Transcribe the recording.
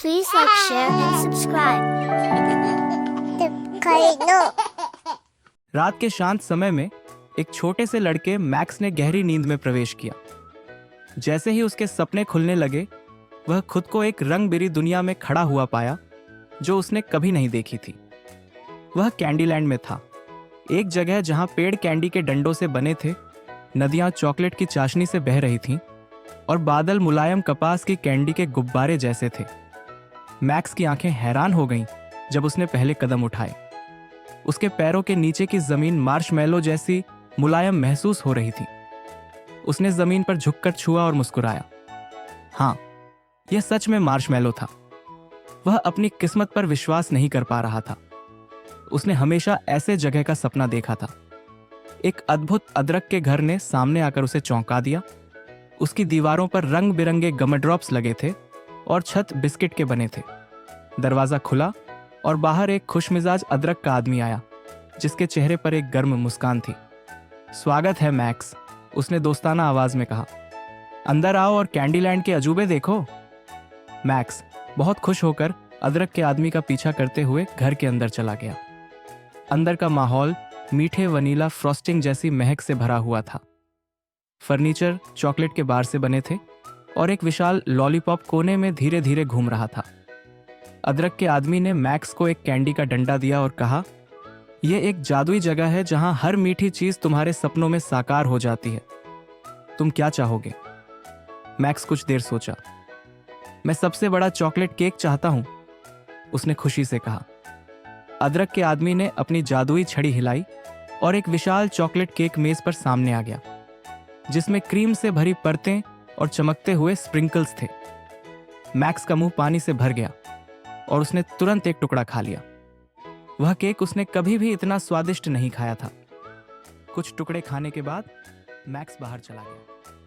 Please like, share and subscribe. रात के शांत समय में एक छोटे से लड़के मैक्स ने गहरी नींद में प्रवेश किया। जैसे ही उसके सपने खुलने लगे, वह खुद को एक रंग बिरंगी दुनिया में खड़ा हुआ पाया जो उसने कभी नहीं देखी थी। वह कैंडीलैंड में था, एक जगह जहां पेड़ कैंडी के डंडों से बने थे, नदियां चॉकलेट की चाशनी से बह रही थीं और बादल मुलायम कपास की कैंडी के गुब्बारे जैसे थे। मैक्स की आंखें हैरान हो गईं जब उसने पहले कदम उठाए। उसके पैरों के नीचे की जमीन मार्शमैलो जैसी मुलायम महसूस हो रही थी। उसने जमीन पर झुककर छुआ और मुस्कुराया। हाँ, यह सच में मार्शमैलो था। वह अपनी किस्मत पर विश्वास नहीं कर पा रहा था। उसने हमेशा ऐसे जगह का सपना देखा था। एक अद्भुत अदरक के घर ने सामने आकर उसे चौंका दिया। उसकी दीवारों पर रंग बिरंगे गमड्रॉप्स लगे थे और छत बिस्किट के बने थे। दरवाजा खुला और बाहर एक खुशमिजाज अदरक का आदमी आया, जिसके चेहरे पर एक गर्म मुस्कान थी। स्वागत है मैक्स, उसने दोस्ताना आवाज में कहा। अंदर आओ और कैंडीलैंड के अजूबे देखो। मैक्स बहुत खुश होकर अदरक के आदमी का पीछा करते हुए घर के अंदर चला गया। अंदर का माहौल मीठे वनीला फ्रॉस्टिंग जैसी महक से भरा हुआ था। फर्नीचर चॉकलेट के बार से बने थे और एक विशाल लॉलीपॉप कोने में धीरे धीरे घूम रहा था। अदरक के आदमी ने मैक्स को एक कैंडी का डंडा दिया और कहा, यह एक जादुई जगह है जहां हर मीठी चीज तुम्हारे सपनों में साकार हो जाती है। तुम क्या चाहोगे? मैक्स कुछ देर सोचा। मैं सबसे बड़ा चॉकलेट केक चाहता हूं, उसने खुशी से कहा। अदरक के आदमी ने अपनी जादुई छड़ी हिलाई और एक विशाल चॉकलेट केक मेज पर सामने आ गया, जिसमें क्रीम से भरी परतें और चमकते हुए स्प्रिंकल्स थे। मैक्स का मुंह पानी से भर गया और उसने तुरंत एक टुकड़ा खा लिया। वह केक उसने कभी भी इतना स्वादिष्ट नहीं खाया था। कुछ टुकड़े खाने के बाद मैक्स बाहर चला गया।